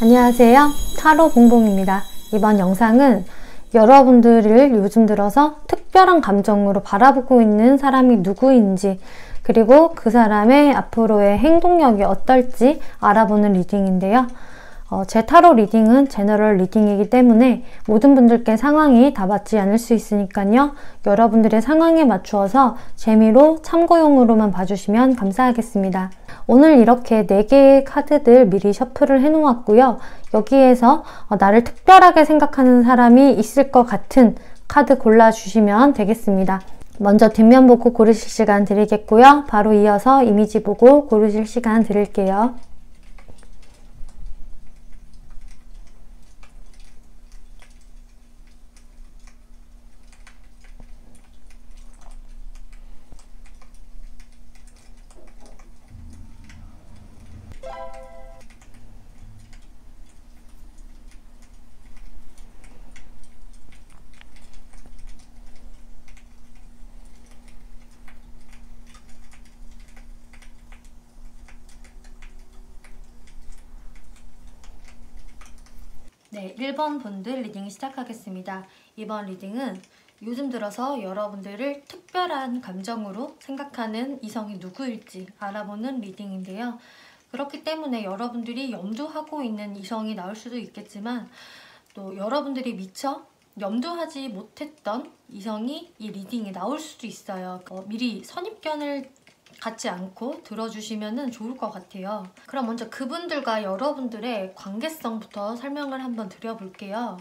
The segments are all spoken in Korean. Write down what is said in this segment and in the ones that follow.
안녕하세요. 타로 봉봉입니다. 이번 영상은 여러분들을 요즘 들어서 특별한 감정으로 바라보고 있는 사람이 누구인지, 그리고 그 사람의 앞으로의 행동력이 어떨지 알아보는 리딩인데요. 제 타로 리딩은 제너럴 리딩이기 때문에 모든 분들께 상황이 다 맞지 않을 수 있으니까요. 여러분들의 상황에 맞추어서 재미로 참고용으로만 봐주시면 감사하겠습니다. 오늘 이렇게 4개의 카드들 미리 셔플을 해놓았고요. 여기에서 나를 특별하게 생각하는 사람이 있을 것 같은 카드 골라주시면 되겠습니다. 먼저 뒷면 보고 고르실 시간 드리겠고요. 바로 이어서 이미지 보고 고르실 시간 드릴게요. 네, 1번 분들 리딩 시작하겠습니다. 이번 리딩은 요즘 들어서 여러분들을 특별한 감정으로 생각하는 이성이 누구일지 알아보는 리딩인데요. 그렇기 때문에 여러분들이 염두하고 있는 이성이 나올 수도 있겠지만, 또 여러분들이 미처 염두하지 못했던 이성이 이 리딩에 나올 수도 있어요. 미리 선입견을 갖지 않고 들어주시면 좋을 것 같아요. 그럼 먼저 그분들과 여러분들의 관계성부터 설명을 한번 드려볼게요.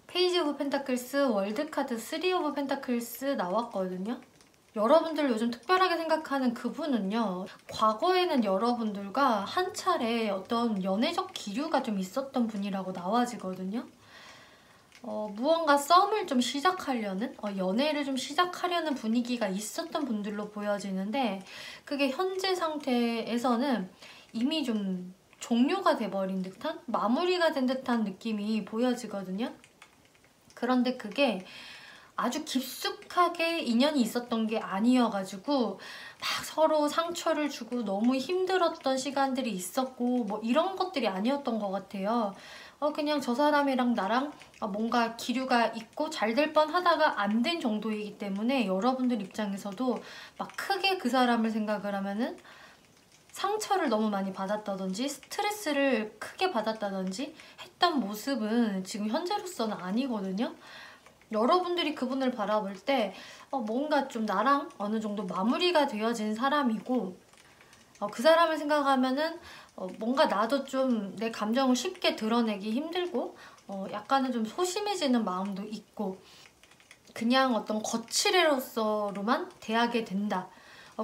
페이지 오브 펜타클스, 월드카드 3 오브 펜타클스 나왔거든요. 여러분들 요즘 특별하게 생각하는 그분은요, 과거에는 여러분들과 한 차례 어떤 연애적 기류가 좀 있었던 분이라고 나와지거든요. 무언가 썸을 좀 시작하려는, 연애를 좀 시작하려는 분위기가 있었던 분들로 보여지는데, 그게 현재 상태에서는 이미 좀 종료가 돼버린 듯한, 마무리가 된 듯한 느낌이 보여지거든요. 그런데 그게 아주 깊숙하게 인연이 있었던 게 아니어가지고 막 서로 상처를 주고 너무 힘들었던 시간들이 있었고, 뭐 이런 것들이 아니었던 것 같아요. 그냥 저 사람이랑 나랑 뭔가 기류가 있고 잘 될 뻔 하다가 안 된 정도이기 때문에 여러분들 입장에서도 막 크게 그 사람을 생각을 하면은 상처를 너무 많이 받았다든지 스트레스를 크게 받았다든지 했던 모습은 지금 현재로서는 아니거든요. 여러분들이 그분을 바라볼 때 뭔가 좀 나랑 어느 정도 마무리가 되어진 사람이고, 그 사람을 생각하면은 뭔가 나도 좀 내 감정을 쉽게 드러내기 힘들고, 약간은 좀 소심해지는 마음도 있고, 그냥 어떤 거칠애로서로만 대하게 된다.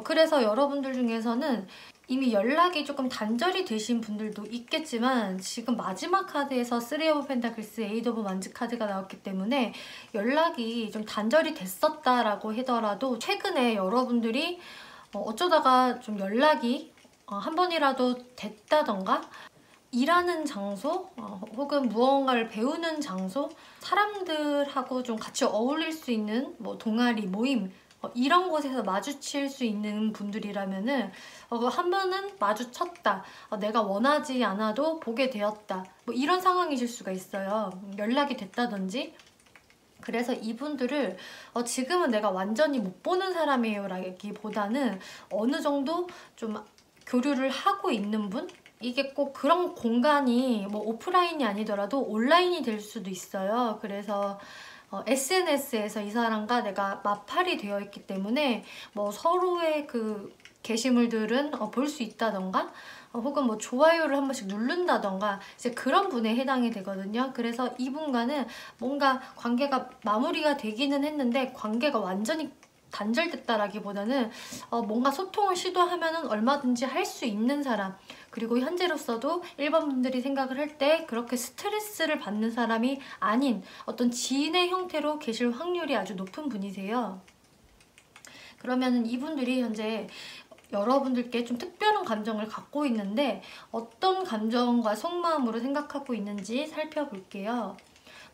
그래서 여러분들 중에서는 이미 연락이 조금 단절이 되신 분들도 있겠지만, 지금 마지막 카드에서 3 오브 펜타클스, 8 오브 완즈 카드가 나왔기 때문에 연락이 좀 단절이 됐었다라고 하더라도 최근에 여러분들이 어쩌다가 좀 연락이 한 번이라도 됐다던가, 일하는 장소, 혹은 무언가를 배우는 장소, 사람들하고 좀 같이 어울릴 수 있는 뭐 동아리, 모임, 이런 곳에서 마주칠 수 있는 분들이라면은 한 번은 마주쳤다, 내가 원하지 않아도 보게 되었다, 뭐 이런 상황이실 수가 있어요. 연락이 됐다든지. 그래서 이분들을 지금은 내가 완전히 못 보는 사람이에요 라기보다는 어느 정도 좀 교류를 하고 있는 분? 이게 꼭 그런 공간이 뭐 오프라인이 아니더라도 온라인이 될 수도 있어요. 그래서 SNS에서 이 사람과 내가 마팔이 되어 있기 때문에 뭐 서로의 그 게시물들은 볼 수 있다던가, 혹은 뭐 좋아요를 한 번씩 누른다던가, 이제 그런 분에 해당이 되거든요. 그래서 이분과는 뭔가 관계가 마무리가 되기는 했는데 관계가 완전히 단절됐다라기보다는 뭔가 소통을 시도하면은 얼마든지 할 수 있는 사람, 그리고 현재로서도 1번 분들이 생각을 할 때 그렇게 스트레스를 받는 사람이 아닌 어떤 지인의 형태로 계실 확률이 아주 높은 분이세요. 그러면은 이분들이 현재 여러분들께 좀 특별한 감정을 갖고 있는데, 어떤 감정과 속마음으로 생각하고 있는지 살펴볼게요.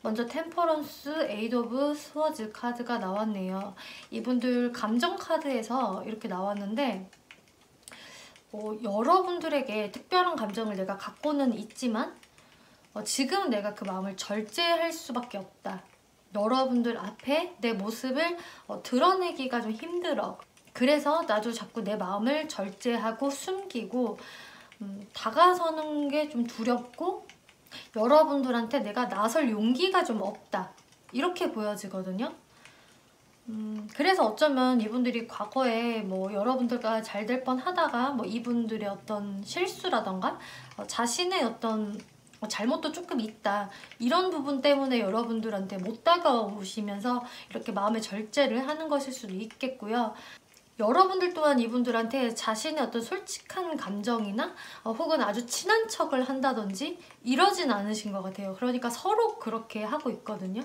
먼저 템퍼런스, 에이드 오브 스워즈 카드가 나왔네요. 이분들 감정 카드에서 이렇게 나왔는데, 여러분들에게 특별한 감정을 내가 갖고는 있지만 지금 내가 그 마음을 절제할 수밖에 없다. 여러분들 앞에 내 모습을 드러내기가 좀 힘들어. 그래서 나도 자꾸 내 마음을 절제하고 숨기고 다가서는 게 좀 두렵고 여러분들한테 내가 나설 용기가 좀 없다. 이렇게 보여지거든요. 그래서 어쩌면 이분들이 과거에 뭐 여러분들과 잘 될 뻔 하다가 뭐 이분들의 어떤 실수라던가 자신의 어떤 잘못도 조금 있다. 이런 부분 때문에 여러분들한테 못 다가오시면서 이렇게 마음의 절제를 하는 것일 수도 있겠고요. 여러분들 또한 이분들한테 자신의 어떤 솔직한 감정이나 혹은 아주 친한 척을 한다든지 이러진 않으신 것 같아요. 그러니까 서로 그렇게 하고 있거든요.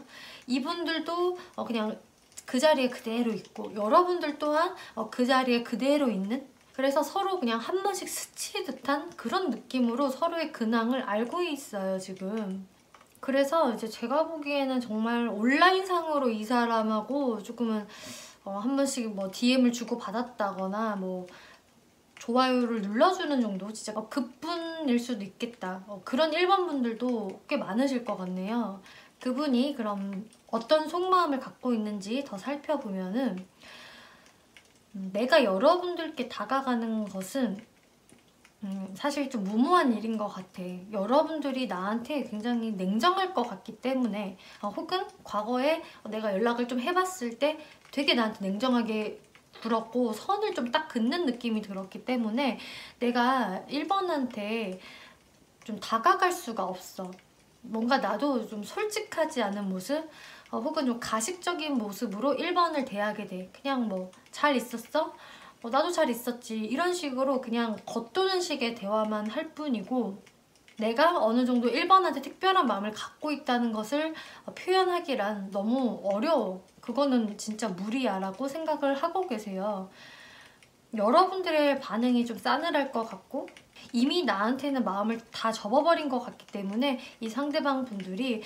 이분들도 그냥 그 자리에 그대로 있고 여러분들 또한 그 자리에 그대로 있는, 그래서 서로 그냥 한 번씩 스치듯한 그런 느낌으로 서로의 근황을 알고 있어요, 지금. 그래서 이제 제가 보기에는 정말 온라인상으로 이 사람하고 조금은 한 번씩 뭐 DM을 주고 받았다거나 뭐 좋아요를 눌러주는 정도, 진짜 그뿐일 수도 있겠다. 그런 1번 분들도 꽤 많으실 것 같네요. 그분이 그럼 어떤 속마음을 갖고 있는지 더 살펴보면은 내가 여러분들께 다가가는 것은 사실 좀 무모한 일인 것 같아. 여러분들이 나한테 굉장히 냉정할 것 같기 때문에 혹은 과거에 내가 연락을 좀 해봤을 때 되게 나한테 냉정하게 굴었고 선을 좀 딱 긋는 느낌이 들었기 때문에 내가 1번한테 좀 다가갈 수가 없어. 뭔가 나도 좀 솔직하지 않은 모습 혹은 좀 가식적인 모습으로 1번을 대하게 돼. 그냥 뭐 잘 있었어? 나도 잘 있었지. 이런 식으로 그냥 겉도는 식의 대화만 할 뿐이고 내가 어느 정도 1번한테 특별한 마음을 갖고 있다는 것을 표현하기란 너무 어려워. 그거는 진짜 무리야 라고 생각을 하고 계세요. 여러분들의 반응이 좀 싸늘할 것 같고 이미 나한테는 마음을 다 접어버린 것 같기 때문에 이 상대방 분들이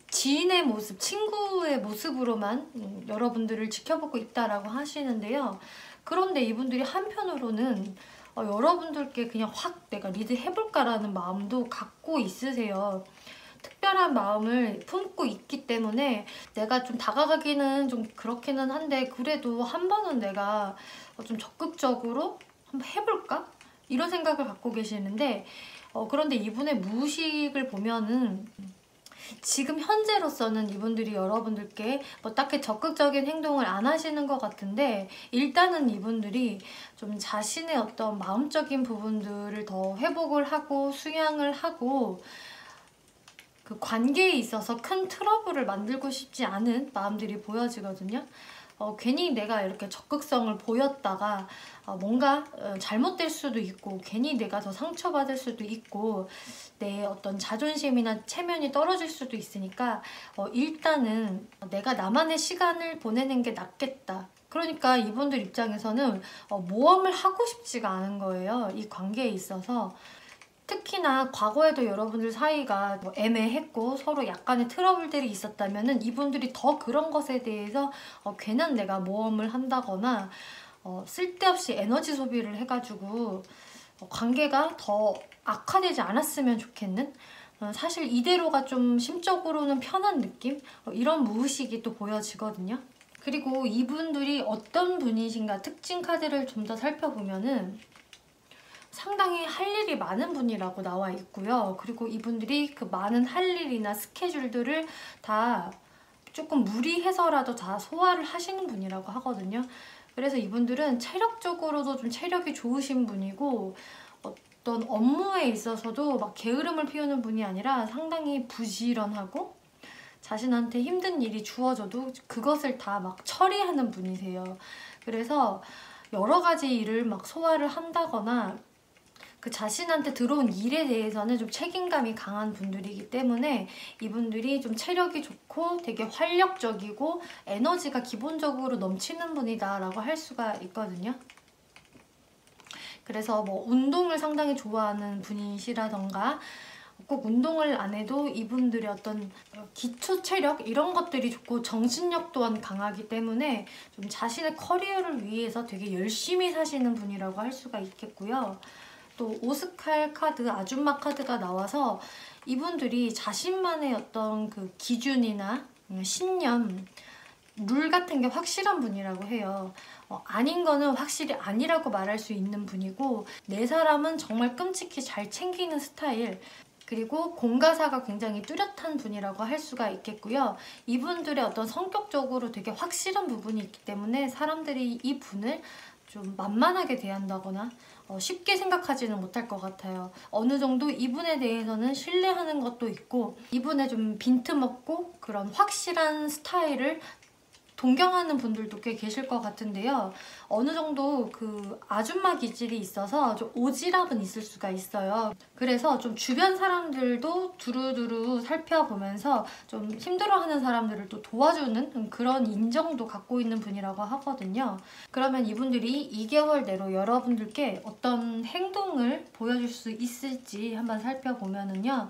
지인의 모습, 친구의 모습으로만 여러분들을 지켜보고 있다라고 하시는데요. 그런데 이분들이 한편으로는 여러분들께 그냥 확 내가 리드해볼까라는 마음도 갖고 있으세요. 특별한 마음을 품고 있기 때문에 내가 좀 다가가기는 좀 그렇기는 한데 그래도 한 번은 내가 좀 적극적으로 한번 해볼까? 이런 생각을 갖고 계시는데 그런데 이분의 무의식을 보면은 지금 현재로서는 이분들이 여러분들께 뭐 딱히 적극적인 행동을 안 하시는 것 같은데 일단은 이분들이 좀 자신의 어떤 마음적인 부분들을 더 회복을 하고 수양을 하고 그 관계에 있어서 큰 트러블을 만들고 싶지 않은 마음들이 보여지거든요. 괜히 내가 이렇게 적극성을 보였다가 뭔가 잘못될 수도 있고 괜히 내가 더 상처받을 수도 있고 내 어떤 자존심이나 체면이 떨어질 수도 있으니까 일단은 내가 나만의 시간을 보내는 게 낫겠다. 그러니까 이분들 입장에서는 모험을 하고 싶지가 않은 거예요. 이 관계에 있어서. 특히나 과거에도 여러분들 사이가 뭐 애매했고 서로 약간의 트러블들이 있었다면 이분들이 더 그런 것에 대해서 괜한 내가 모험을 한다거나 쓸데없이 에너지 소비를 해가지고 관계가 더 악화되지 않았으면 좋겠는, 사실 이대로가 좀 심적으로는 편한 느낌? 이런 무의식이 또 보여지거든요. 그리고 이분들이 어떤 분이신가 특징 카드를 좀 더 살펴보면은 상당히 할 일이 많은 분이라고 나와 있고요. 그리고 이분들이 그 많은 할 일이나 스케줄들을 다 조금 무리해서라도 다 소화를 하시는 분이라고 하거든요. 그래서 이분들은 체력적으로도 좀 체력이 좋으신 분이고 어떤 업무에 있어서도 막 게으름을 피우는 분이 아니라 상당히 부지런하고 자신한테 힘든 일이 주어져도 그것을 다 막 처리하는 분이세요. 그래서 여러 가지 일을 막 소화를 한다거나 그 자신한테 들어온 일에 대해서는 좀 책임감이 강한 분들이기 때문에 이분들이 좀 체력이 좋고 되게 활력적이고 에너지가 기본적으로 넘치는 분이다 라고 할 수가 있거든요. 그래서 뭐 운동을 상당히 좋아하는 분이시라던가 꼭 운동을 안 해도 이분들의 어떤 기초 체력 이런 것들이 좋고 정신력 또한 강하기 때문에 좀 자신의 커리어를 위해서 되게 열심히 사시는 분이라고 할 수가 있겠고요. 또 오스칼 카드, 아줌마 카드가 나와서 이분들이 자신만의 어떤 그 기준이나 신념, 룰 같은 게 확실한 분이라고 해요. 아닌 거는 확실히 아니라고 말할 수 있는 분이고, 내 사람은 정말 끔찍히 잘 챙기는 스타일, 그리고 공가사가 굉장히 뚜렷한 분이라고 할 수가 있겠고요. 이분들의 어떤 성격적으로 되게 확실한 부분이 있기 때문에 사람들이 이 분을 좀 만만하게 대한다거나 쉽게 생각하지는 못할 것 같아요. 어느 정도 이분에 대해서는 신뢰하는 것도 있고, 이분의 좀 빈틈없고 그런 확실한 스타일을 동경하는 분들도 꽤 계실 것 같은데요. 어느 정도 그 아줌마 기질이 있어서 좀 오지랖은 있을 수가 있어요. 그래서 좀 주변 사람들도 두루두루 살펴보면서 좀 힘들어하는 사람들을 또 도와주는 그런 인정도 갖고 있는 분이라고 하거든요. 그러면 이분들이 2개월 내로 여러분들께 어떤 행동을 보여줄 수 있을지 한번 살펴보면은요.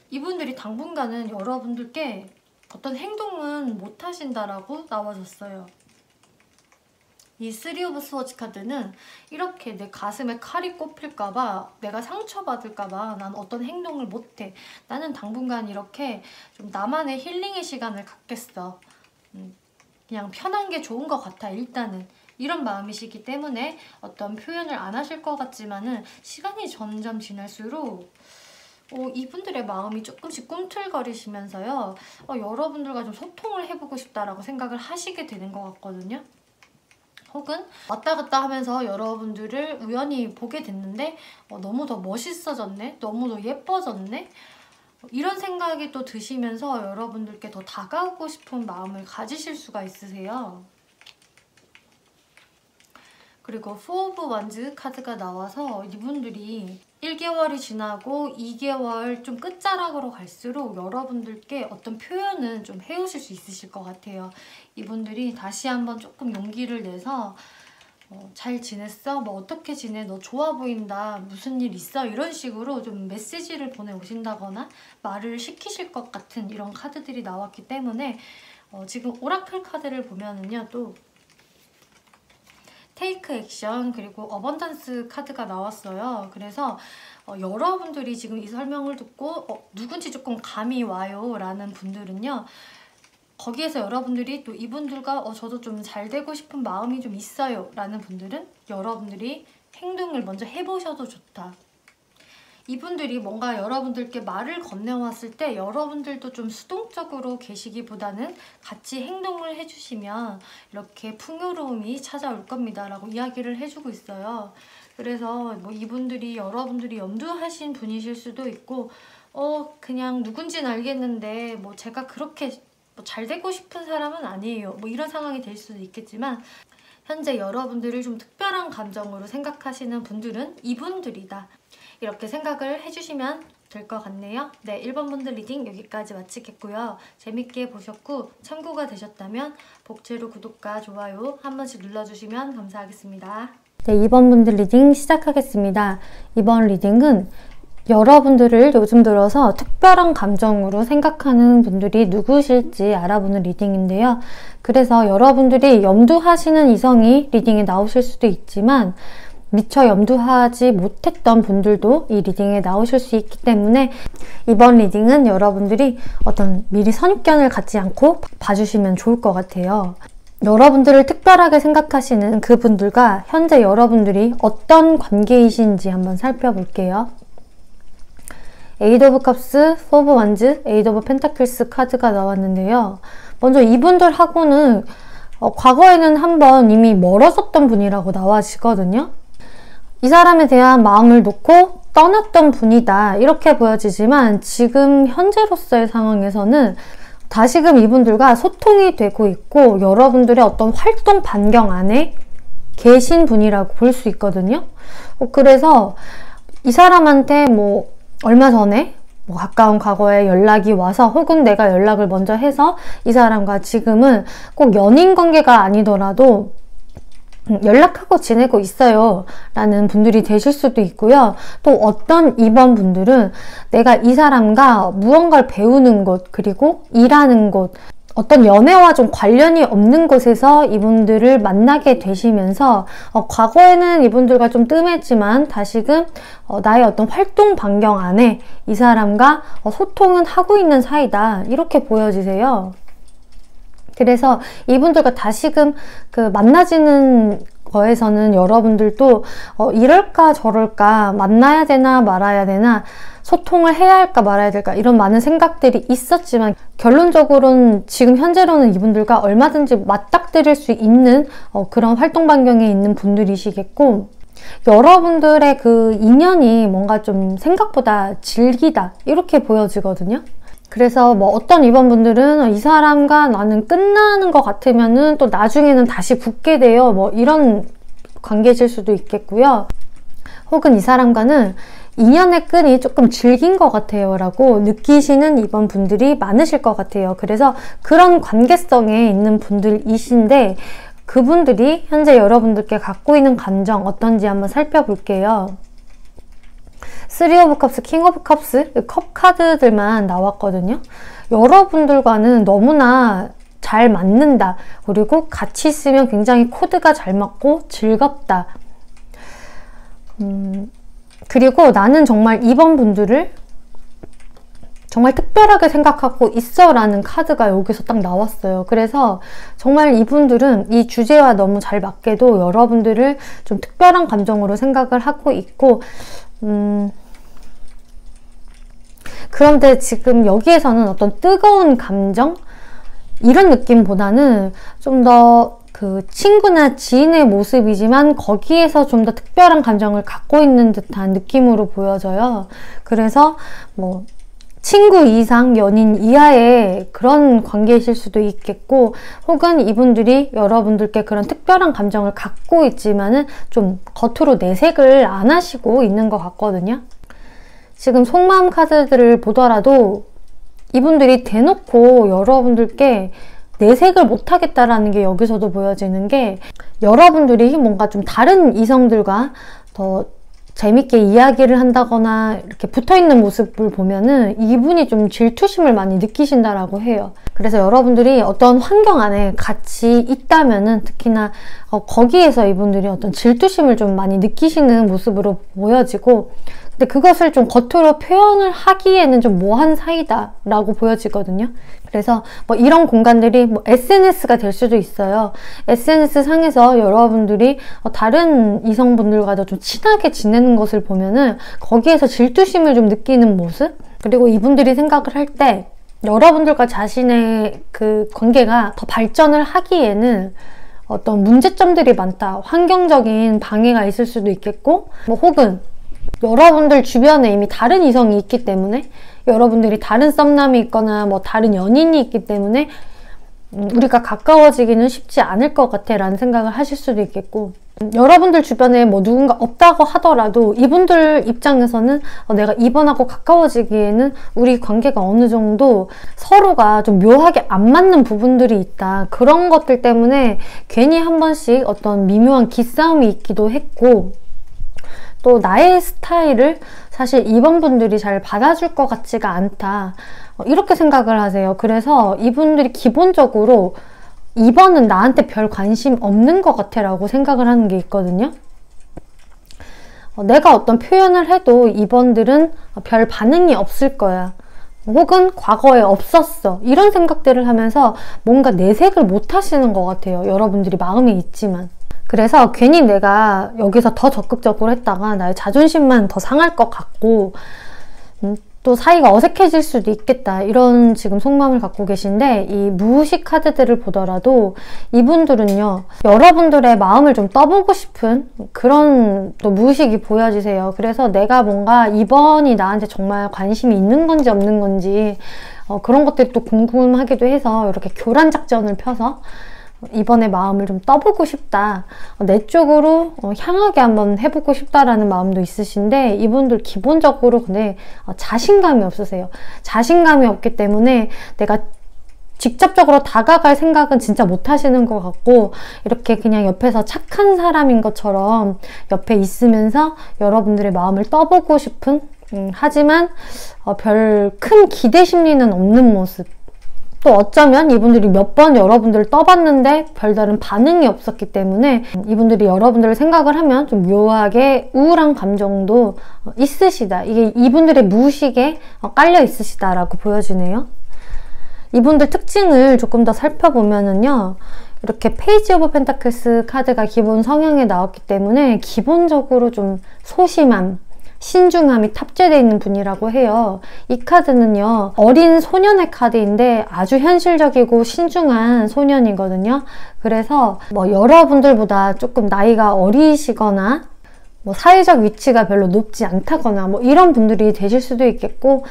이분들이 당분간은 여러분들께 어떤 행동은 못 하신다라고 나와줬어요. 이 3 오브 스워츠 카드는 이렇게 내 가슴에 칼이 꼽힐까봐, 내가 상처받을까봐 난 어떤 행동을 못해. 나는 당분간 이렇게 좀 나만의 힐링의 시간을 갖겠어. 그냥 편한 게 좋은 것 같아, 일단은. 이런 마음이시기 때문에 어떤 표현을 안 하실 것 같지만은 시간이 점점 지날수록 이분들의 마음이 조금씩 꿈틀거리시면서요. 여러분들과 좀 소통을 해보고 싶다라고 생각을 하시게 되는 것 같거든요. 혹은 왔다 갔다 하면서 여러분들을 우연히 보게 됐는데 너무 더 멋있어졌네? 너무 더 예뻐졌네? 이런 생각이 또 드시면서 여러분들께 더 다가오고 싶은 마음을 가지실 수가 있으세요. 그리고 4 오브 원즈 카드가 나와서 이분들이 1개월이 지나고 2개월 좀 끝자락으로 갈수록 여러분들께 어떤 표현은 좀 해오실 수 있으실 것 같아요. 이분들이 다시 한번 조금 용기를 내서 잘 지냈어? 뭐 어떻게 지내? 너 좋아 보인다. 무슨 일 있어? 이런 식으로 좀 메시지를 보내오신다거나 말을 시키실 것 같은 이런 카드들이 나왔기 때문에 지금 오라클 카드를 보면은요. 또 테이크 액션 그리고 어번던스 카드가 나왔어요. 그래서 여러분들이 지금 이 설명을 듣고 누군지 조금 감이 와요 라는 분들은요. 거기에서 여러분들이 또 이분들과 저도 좀 잘 되고 싶은 마음이 좀 있어요 라는 분들은 여러분들이 행동을 먼저 해보셔도 좋다. 이분들이 뭔가 여러분들께 말을 건네왔을 때 여러분들도 좀 수동적으로 계시기보다는 같이 행동을 해주시면 이렇게 풍요로움이 찾아올 겁니다 라고 이야기를 해주고 있어요. 그래서 뭐 이분들이 여러분들이 염두하신 분이실 수도 있고 그냥 누군지는 알겠는데 뭐 제가 그렇게 잘 되고 싶은 사람은 아니에요. 뭐 이런 상황이 될 수도 있겠지만 현재 여러분들을 좀 특별한 감정으로 생각하시는 분들은 이분들이다. 이렇게 생각을 해주시면 될 것 같네요. 네, 1번 분들 리딩 여기까지 마치겠고요. 재밌게 보셨고 참고가 되셨다면 복제로 구독과 좋아요 한 번씩 눌러주시면 감사하겠습니다. 네, 2번 분들 리딩 시작하겠습니다. 이번 리딩은 여러분들을 요즘 들어서 특별한 감정으로 생각하는 분들이 누구실지 알아보는 리딩인데요. 그래서 여러분들이 염두하시는 이성이 리딩에 나오실 수도 있지만 미처 염두하지 못했던 분들도 이 리딩에 나오실 수 있기 때문에 이번 리딩은 여러분들이 어떤 미리 선입견을 갖지 않고 봐주시면 좋을 것 같아요. 여러분들을 특별하게 생각하시는 그분들과 현재 여러분들이 어떤 관계이신지 한번 살펴볼게요. 에이드 오브 컵스, 4 오브 원즈, 에이드 오브 펜타클스 카드가 나왔는데요. 먼저 이분들하고는 과거에는 한번 이미 멀어졌던 분이라고 나와지거든요. 이 사람에 대한 마음을 놓고 떠났던 분이다 이렇게 보여지지만 지금 현재로서의 상황에서는 다시금 이분들과 소통이 되고 있고 여러분들의 어떤 활동 반경 안에 계신 분이라고 볼 수 있거든요. 그래서 이 사람한테 뭐 얼마 전에 가까운 과거에 연락이 와서 혹은 내가 연락을 먼저 해서 이 사람과 지금은 꼭 연인 관계가 아니더라도 연락하고 지내고 있어요 라는 분들이 되실 수도 있고요. 또 어떤 2번 분들은 내가 이 사람과 무언가를 배우는 곳 그리고 일하는 곳 어떤 연애와 좀 관련이 없는 곳에서 이분들을 만나게 되시면서 과거에는 이분들과 좀 뜸했지만 다시금 나의 어떤 활동 반경 안에 이 사람과 소통은 하고 있는 사이다, 이렇게 보여지세요. 그래서 이분들과 다시금 그 만나지는 거에서는 여러분들도 이럴까 저럴까, 만나야 되나 말아야 되나, 소통을 해야 할까 말아야 될까, 이런 많은 생각들이 있었지만 결론적으로는 지금 현재로는 이분들과 얼마든지 맞닥뜨릴 수 있는 그런 활동 반경에 있는 분들이시겠고, 여러분들의 그 인연이 뭔가 좀 생각보다 질기다, 이렇게 보여지거든요. 그래서 뭐 어떤 2번 분들은 이 사람과 나는 끝나는 것 같으면은 또 나중에는 다시 붙게 돼요, 뭐 이런 관계실 수도 있겠고요. 혹은 이 사람과는 인연의 끈이 조금 질긴 것 같아요 라고 느끼시는 2번 분들이 많으실 것 같아요. 그래서 그런 관계성에 있는 분들이신데, 그분들이 현재 여러분들께 갖고 있는 감정 어떤지 한번 살펴볼게요. 3 오브 컵스, 킹 오브 컵스, 컵 카드들만 나왔거든요. 여러분들과는 너무나 잘 맞는다, 그리고 같이 있으면 굉장히 코드가 잘 맞고 즐겁다, 그리고 나는 정말 2번 분들을 정말 특별하게 생각하고 있어 라는 카드가 여기서 딱 나왔어요. 그래서 정말 이분들은 이 주제와 너무 잘 맞게도 여러분들을 좀 특별한 감정으로 생각을 하고 있고, 그런데 지금 여기에서는 어떤 뜨거운 감정? 이런 느낌보다는 좀 더 그 친구나 지인의 모습이지만 거기에서 좀 더 특별한 감정을 갖고 있는 듯한 느낌으로 보여져요. 그래서 뭐 친구 이상 연인 이하의 그런 관계이실 수도 있겠고, 혹은 이분들이 여러분들께 그런 특별한 감정을 갖고 있지만은 좀 겉으로 내색을 안 하시고 있는 것 같거든요. 지금 속마음 카드들을 보더라도 이분들이 대놓고 여러분들께 내색을 못하겠다라는 게 여기서도 보여지는 게, 여러분들이 뭔가 좀 다른 이성들과 더 재밌게 이야기를 한다거나 이렇게 붙어있는 모습을 보면은 이분이 좀 질투심을 많이 느끼신다라고 해요. 그래서 여러분들이 어떤 환경 안에 같이 있다면은 특히나 거기에서 이분들이 어떤 질투심을 좀 많이 느끼시는 모습으로 보여지고, 근데 그것을 좀 겉으로 표현을 하기에는 좀 모한 사이다 라고 보여지거든요. 그래서 뭐 이런 공간들이 뭐 SNS가 될 수도 있어요. SNS 상에서 여러분들이 다른 이성분들과도 좀 친하게 지내는 것을 보면은 거기에서 질투심을 좀 느끼는 모습? 그리고 이분들이 생각을 할 때 여러분들과 자신의 그 관계가 더 발전을 하기에는 어떤 문제점들이 많다, 환경적인 방해가 있을 수도 있겠고, 뭐 혹은 여러분들 주변에 이미 다른 이성이 있기 때문에, 여러분들이 다른 썸남이 있거나 뭐 다른 연인이 있기 때문에 우리가 가까워지기는 쉽지 않을 것 같아 라는 생각을 하실 수도 있겠고, 여러분들 주변에 뭐 누군가 없다고 하더라도 이분들 입장에서는 내가 이번하고 가까워지기에는 우리 관계가 어느 정도 서로가 좀 묘하게 안 맞는 부분들이 있다, 그런 것들 때문에 괜히 한 번씩 어떤 미묘한 기싸움이 있기도 했고, 또 나의 스타일을 사실 2번 분들이 잘 받아줄 것 같지가 않다, 이렇게 생각을 하세요. 그래서 이분들이 기본적으로 2번은 나한테 별 관심 없는 것 같아 라고 생각을 하는 게 있거든요. 내가 어떤 표현을 해도 2번들은 별 반응이 없을 거야, 혹은 과거에 없었어, 이런 생각들을 하면서 뭔가 내색을 못 하시는 것 같아요. 여러분들이 마음에 있지만. 그래서 괜히 내가 여기서 더 적극적으로 했다가 나의 자존심만 더 상할 것 같고 또 사이가 어색해질 수도 있겠다, 이런 지금 속마음을 갖고 계신데, 이 무의식 카드들을 보더라도 이분들은요, 여러분들의 마음을 좀 떠보고 싶은 그런 또 무의식이 보여지세요. 그래서 내가 뭔가 2번이 나한테 정말 관심이 있는 건지 없는 건지 그런 것들이 또 궁금하기도 해서 이렇게 교란 작전을 펴서 이번에 마음을 좀 떠보고 싶다, 내 쪽으로 향하게 한번 해보고 싶다라는 마음도 있으신데, 이분들 기본적으로 근데 자신감이 없으세요. 자신감이 없기 때문에 내가 직접적으로 다가갈 생각은 진짜 못 하시는 것 같고, 이렇게 그냥 옆에서 착한 사람인 것처럼 옆에 있으면서 여러분들의 마음을 떠보고 싶은, 하지만 별 큰 기대 심리는 없는 모습, 또 어쩌면 이분들이 몇 번 여러분들을 떠봤는데 별다른 반응이 없었기 때문에 이분들이 여러분들을 생각을 하면 좀 묘하게 우울한 감정도 있으시다. 이게 이분들의 무의식에 깔려 있으시다라고 보여지네요. 이분들 특징을 조금 더 살펴보면은요. 이렇게 페이지 오브 펜타클스 카드가 기본 성향에 나왔기 때문에 기본적으로 좀 소심함, 신중함이 탑재되어 있는 분이라고 해요. 이 카드는요, 어린 소년의 카드인데 아주 현실적이고 신중한 소년이거든요. 그래서 뭐 여러분들보다 조금 나이가 어리시거나 뭐 사회적 위치가 별로 높지 않다거나 뭐 이런 분들이 되실 수도 있겠고,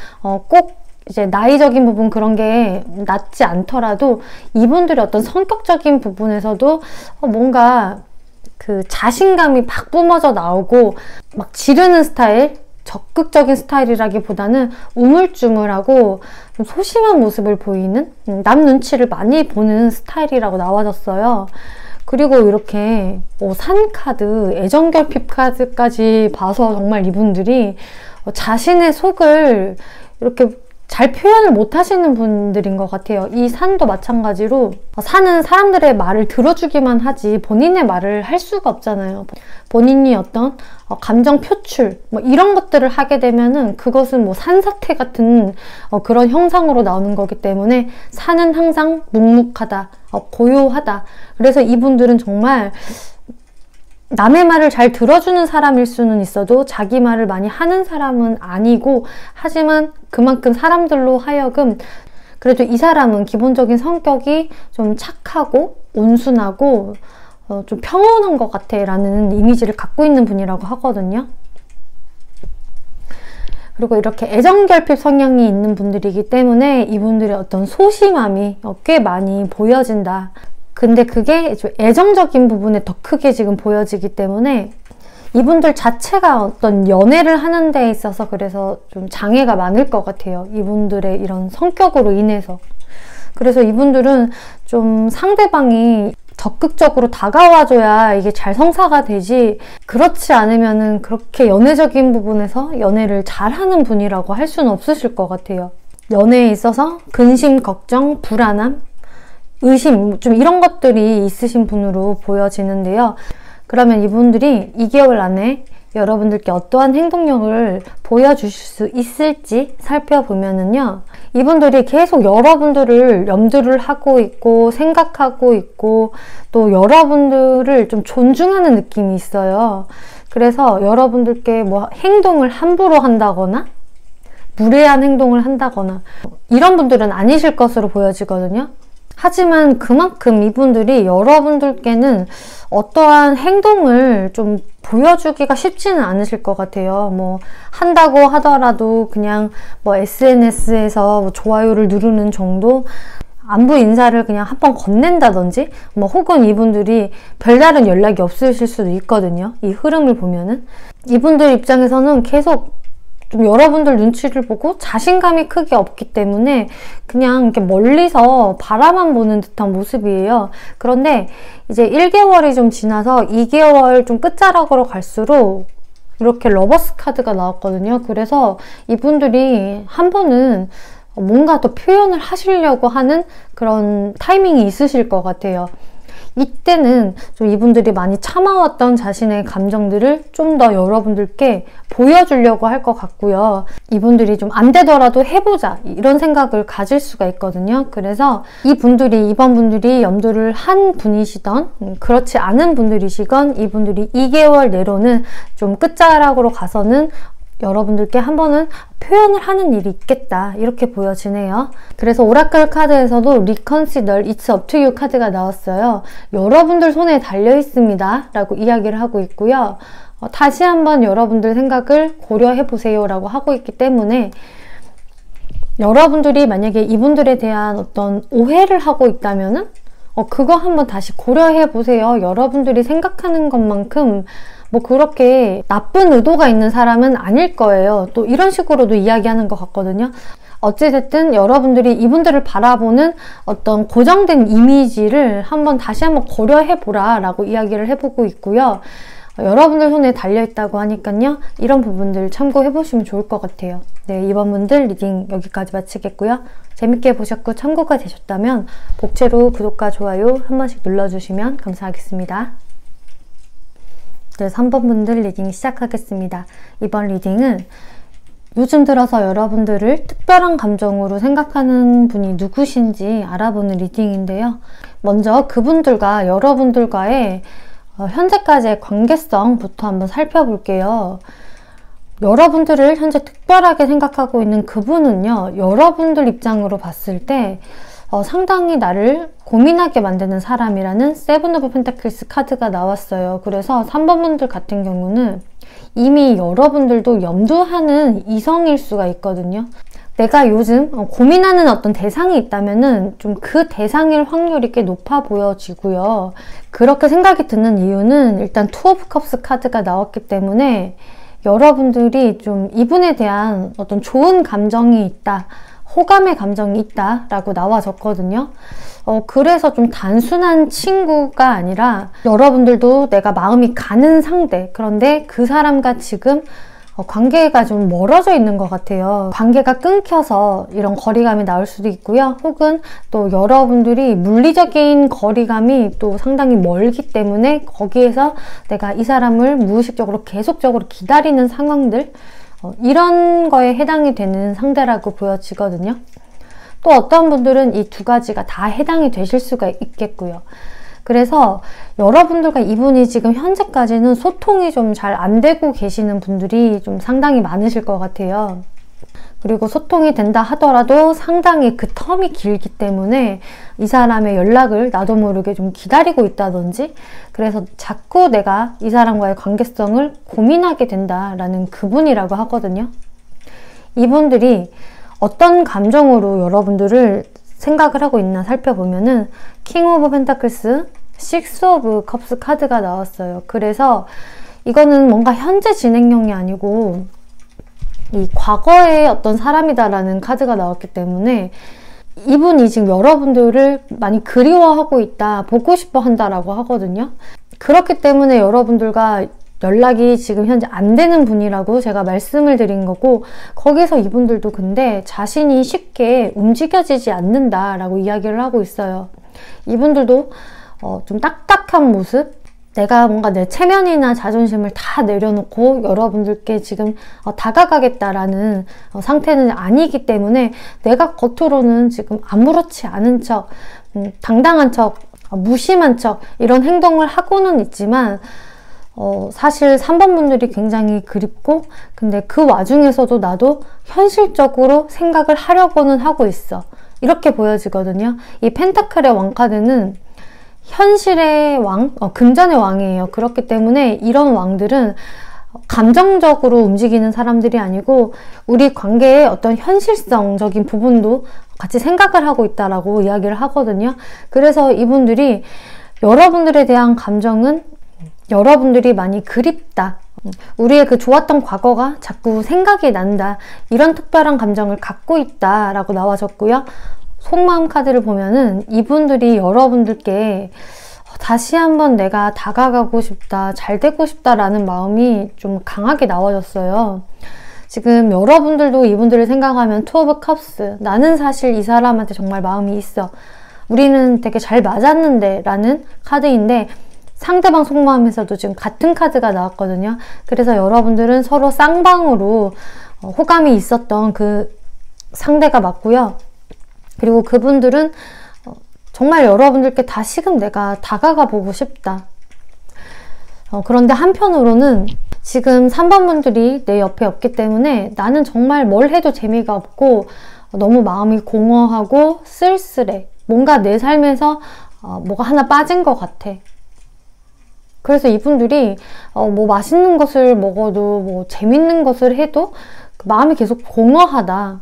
꼭 이제 나이적인 부분 그런 게 낮지 않더라도 이분들의 어떤 성격적인 부분에서도 뭔가 그 자신감이 팍 뿜어져 나오고 막 지르는 스타일, 적극적인 스타일이라기보다는 우물쭈물하고 좀 소심한 모습을 보이는, 남 눈치를 많이 보는 스타일이라고 나와졌어요. 그리고 이렇게 산 카드, 애정결핍 카드까지 봐서 정말 이분들이 자신의 속을 이렇게 잘 표현을 못 하시는 분들인 것 같아요. 이 산도 마찬가지로 산은 사람들의 말을 들어주기만 하지 본인의 말을 할 수가 없잖아요. 본인이 어떤 감정 표출 뭐 이런 것들을 하게 되면은 그것은 뭐 산사태 같은 그런 형상으로 나오는 거기 때문에 산은 항상 묵묵하다, 고요하다. 그래서 이분들은 정말 남의 말을 잘 들어주는 사람일 수는 있어도 자기 말을 많이 하는 사람은 아니고, 하지만 그만큼 사람들로 하여금 그래도 이 사람은 기본적인 성격이 좀 착하고 온순하고 좀 평온한 것 같아 라는 이미지를 갖고 있는 분이라고 하거든요. 그리고 이렇게 애정결핍 성향이 있는 분들이기 때문에 이분들의 어떤 소심함이 꽤 많이 보여진다. 근데 그게 애정적인 부분에 더 크게 지금 보여지기 때문에 이분들 자체가 어떤 연애를 하는 데 있어서 그래서 좀 장애가 많을 것 같아요. 이분들의 이런 성격으로 인해서. 그래서 이분들은 좀 상대방이 적극적으로 다가와줘야 이게 잘 성사가 되지, 그렇지 않으면은 그렇게 연애적인 부분에서 연애를 잘하는 분이라고 할 수는 없으실 것 같아요. 연애에 있어서 근심, 걱정, 불안함, 의심, 좀 이런 것들이 있으신 분으로 보여지는데요. 그러면 이분들이 2개월 안에 여러분들께 어떠한 행동력을 보여주실 수 있을지 살펴보면은요. 이분들이 계속 여러분들을 염두를 하고 있고 생각하고 있고 또 여러분들을 좀 존중하는 느낌이 있어요. 그래서 여러분들께 뭐 행동을 함부로 한다거나 무례한 행동을 한다거나 이런 분들은 아니실 것으로 보여지거든요. 하지만 그만큼 이분들이 여러분들께는 어떠한 행동을 좀 보여주기가 쉽지는 않으실 것 같아요. 뭐 한다고 하더라도 그냥 뭐 SNS에서 뭐 좋아요를 누르는 정도, 안부 인사를 그냥 한번 건넨다든지 뭐 혹은 이분들이 별다른 연락이 없으실 수도 있거든요. 이 흐름을 보면은 이분들 입장에서는 계속 좀 여러분들 눈치를 보고 자신감이 크게 없기 때문에 그냥 이렇게 멀리서 바라만 보는 듯한 모습이에요. 그런데 이제 1개월이 좀 지나서 2개월 좀 끝자락으로 갈수록 이렇게 러버스 카드가 나왔거든요. 그래서 이분들이 한 번은 뭔가 더 표현을 하시려고 하는 그런 타이밍이 있으실 것 같아요. 이때는 좀 이분들이 많이 참아왔던 자신의 감정들을 좀 더 여러분들께 보여주려고 할 것 같고요. 이분들이 좀 안 되더라도 해보자 이런 생각을 가질 수가 있거든요. 그래서 이번 분들이 염두를 한 분이시던 그렇지 않은 분들이시건 이분들이 2개월 내로는 좀 끝자락으로 가서는 여러분들께 한 번은 표현을 하는 일이 있겠다 이렇게 보여지네요. 그래서 오라클 카드에서도 Reconsider, It's up to you 카드가 나왔어요. 여러분들 손에 달려 있습니다 라고 이야기를 하고 있고요. 다시 한번 여러분들 생각을 고려해 보세요 라고 하고 있기 때문에 여러분들이 만약에 이분들에 대한 어떤 오해를 하고 있다면은 그거 한번 다시 고려해 보세요. 여러분들이 생각하는 것만큼 뭐 그렇게 나쁜 의도가 있는 사람은 아닐 거예요. 또 이런 식으로도 이야기하는 것 같거든요. 어찌됐든 여러분들이 이분들을 바라보는 어떤 고정된 이미지를 다시 한번 고려해보라 라고 이야기를 해보고 있고요. 여러분들 손에 달려있다고 하니까요. 이런 부분들 참고해보시면 좋을 것 같아요. 네, 이번 분들 리딩 여기까지 마치겠고요. 재밌게 보셨고 참고가 되셨다면 복채로 구독과 좋아요 한 번씩 눌러주시면 감사하겠습니다. 네, 3번 분들 리딩 시작하겠습니다. 이번 리딩은 요즘 들어서 여러분들을 특별한 감정으로 생각하는 분이 누구신지 알아보는 리딩인데요. 먼저 그분들과 여러분들과의 현재까지의 관계성부터 한번 살펴볼게요. 여러분들을 현재 특별하게 생각하고 있는 그분은요, 여러분들 입장으로 봤을 때 상당히 나를 고민하게 만드는 사람이라는 세븐 오브 펜타클스 카드가 나왔어요. 그래서 3번 분들 같은 경우는 이미 여러분들도 염두하는 이성일 수가 있거든요. 내가 요즘 고민하는 어떤 대상이 있다면은 좀 그 대상일 확률이 꽤 높아 보여지고요. 그렇게 생각이 드는 이유는 일단 투 오브 컵스 카드가 나왔기 때문에 여러분들이 좀 이분에 대한 어떤 좋은 감정이 있다, 호감의 감정이 있다 라고 나와졌거든요. 그래서 좀 단순한 친구가 아니라 여러분들도 내가 마음이 가는 상대, 그런데 그 사람과 지금 관계가 좀 멀어져 있는 것 같아요. 관계가 끊겨서 이런 거리감이 나올 수도 있고요. 혹은 또 여러분들이 물리적인 거리감이 또 상당히 멀기 때문에 거기에서 내가 이 사람을 무의식적으로 계속적으로 기다리는 상황들, 이런 거에 해당이 되는 상대라고 보여지거든요. 또 어떤 분들은 이 두 가지가 다 해당이 되실 수가 있겠고요. 그래서 여러분들과 이분이 지금 현재까지는 소통이 좀 잘 안 되고 계시는 분들이 좀 상당히 많으실 것 같아요. 그리고 소통이 된다 하더라도 상당히 그 텀이 길기 때문에 이 사람의 연락을 나도 모르게 좀 기다리고 있다든지, 그래서 자꾸 내가 이 사람과의 관계성을 고민하게 된다라는 그분이라고 하거든요. 이분들이 어떤 감정으로 여러분들을 생각을 하고 있나 살펴보면은 킹 오브 펜타클스, 식스 오브 컵스 카드가 나왔어요. 그래서 이거는 뭔가 현재 진행형이 아니고 이 과거의 어떤 사람이다라는 카드가 나왔기 때문에 이분이 지금 여러분들을 많이 그리워하고 있다, 보고 싶어 한다라고 하거든요. 그렇기 때문에 여러분들과 연락이 지금 현재 안 되는 분이라고 제가 말씀을 드린 거고, 거기서 이분들도 근데 자신이 쉽게 움직여지지 않는다라고 이야기를 하고 있어요. 이분들도 좀 딱딱한 모습, 내가 뭔가 내 체면이나 자존심을 다 내려놓고 여러분들께 지금 다가가겠다라는 상태는 아니기 때문에 내가 겉으로는 지금 아무렇지 않은 척, 당당한 척, 무심한 척 이런 행동을 하고는 있지만 사실 3번 분들이 굉장히 그립고, 근데 그 와중에서도 나도 현실적으로 생각을 하려고는 하고 있어, 이렇게 보여지거든요. 이 펜타클의 왕카드는 현실의 왕, 금전의 왕이에요. 그렇기 때문에 이런 왕들은 감정적으로 움직이는 사람들이 아니고 우리 관계의 어떤 현실성적인 부분도 같이 생각을 하고 있다라고 이야기를 하거든요. 그래서 이분들이 여러분들에 대한 감정은 여러분들이 많이 그립다, 우리의 그 좋았던 과거가 자꾸 생각이 난다, 이런 특별한 감정을 갖고 있다 라고 나와졌고요. 속마음 카드를 보면은 이분들이 여러분들께 다시 한번 내가 다가가고 싶다, 잘 되고 싶다라는 마음이 좀 강하게 나와졌어요. 지금 여러분들도 이분들을 생각하면 투 오브 컵스, 나는 사실 이 사람한테 정말 마음이 있어, 우리는 되게 잘 맞았는데 라는 카드인데, 상대방 속마음에서도 지금 같은 카드가 나왔거든요. 그래서 여러분들은 서로 쌍방으로 호감이 있었던 그 상대가 맞고요. 그리고 그분들은 정말 여러분들께 다시금 내가 다가가 보고 싶다. 그런데 한편으로는 지금 3번 분들이 내 옆에 없기 때문에 나는 정말 뭘 해도 재미가 없고 너무 마음이 공허하고 쓸쓸해. 뭔가 내 삶에서 뭐가 하나 빠진 것 같아. 그래서 이분들이 뭐 맛있는 것을 먹어도 뭐 재밌는 것을 해도 마음이 계속 공허하다,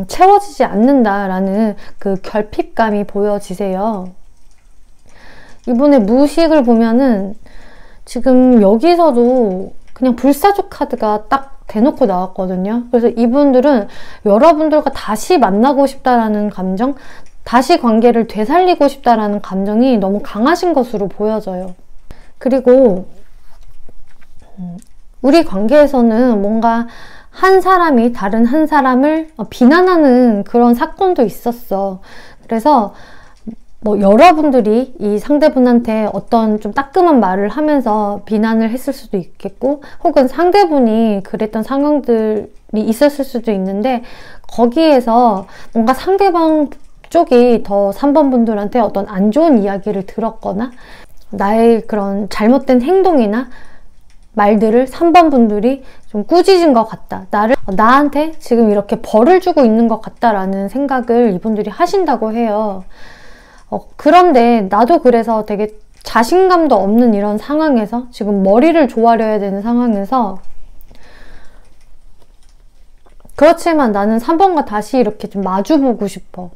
채워지지 않는다라는 그 결핍감이 보여지세요. 이분의 무의식을 보면은 지금 여기서도 그냥 불사조 카드가 딱 대놓고 나왔거든요. 그래서 이분들은 여러분들과 다시 만나고 싶다라는 감정, 다시 관계를 되살리고 싶다라는 감정이 너무 강하신 것으로 보여져요. 그리고 우리 관계에서는 뭔가 한 사람이 다른 한 사람을 비난하는 그런 사건도 있었어. 그래서 뭐 여러분들이 이 상대분한테 어떤 좀 따끔한 말을 하면서 비난을 했을 수도 있겠고, 혹은 상대분이 그랬던 상황들이 있었을 수도 있는데, 거기에서 뭔가 상대방 쪽이 더 3번 분들한테 어떤 안 좋은 이야기를 들었거나 나의 그런 잘못된 행동이나 말들을 3번 분들이 좀 꾸짖은 것 같다, 나한테 지금 이렇게 벌을 주고 있는 것 같다라는 생각을 이분들이 하신다고 해요. 그런데 나도 그래서 되게 자신감도 없는 이런 상황에서, 지금 머리를 조아려야 되는 상황에서, 그렇지만 나는 3번과 다시 이렇게 좀 마주보고 싶어.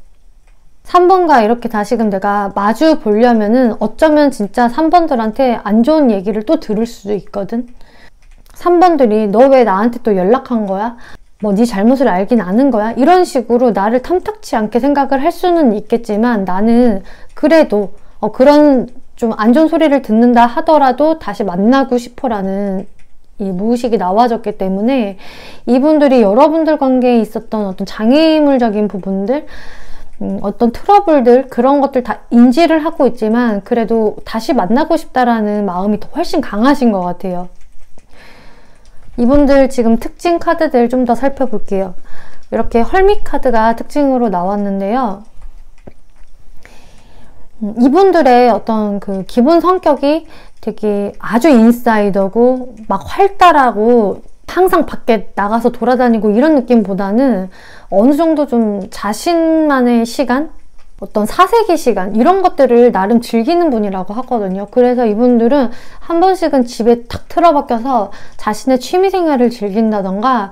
3번과 이렇게 다시금 내가 마주 보려면은 어쩌면 진짜 3번들한테 안 좋은 얘기를 또 들을 수도 있거든. 3번들이 너 왜 나한테 또 연락한 거야? 뭐 네 잘못을 알긴 아는 거야? 이런 식으로 나를 탐탁치 않게 생각을 할 수는 있겠지만, 나는 그래도 그런 좀 안 좋은 소리를 듣는다 하더라도 다시 만나고 싶어라는 이 무의식이 나와졌기 때문에, 이분들이 여러분들 관계에 있었던 어떤 장애물적인 부분들, 어떤 트러블들, 그런 것들 다 인지를 하고 있지만 그래도 다시 만나고 싶다라는 마음이 더 훨씬 강하신 것 같아요. 이분들 지금 특징 카드들 좀 더 살펴볼게요. 이렇게 헐밋 카드가 특징으로 나왔는데요. 이분들의 어떤 그 기본 성격이 되게 아주 인사이더고 막 활달하고 항상 밖에 나가서 돌아다니고 이런 느낌보다는 어느 정도 좀 자신만의 시간, 어떤 사색의 시간, 이런 것들을 나름 즐기는 분이라고 하거든요. 그래서 이분들은 한 번씩은 집에 탁 틀어박혀서 자신의 취미생활을 즐긴다던가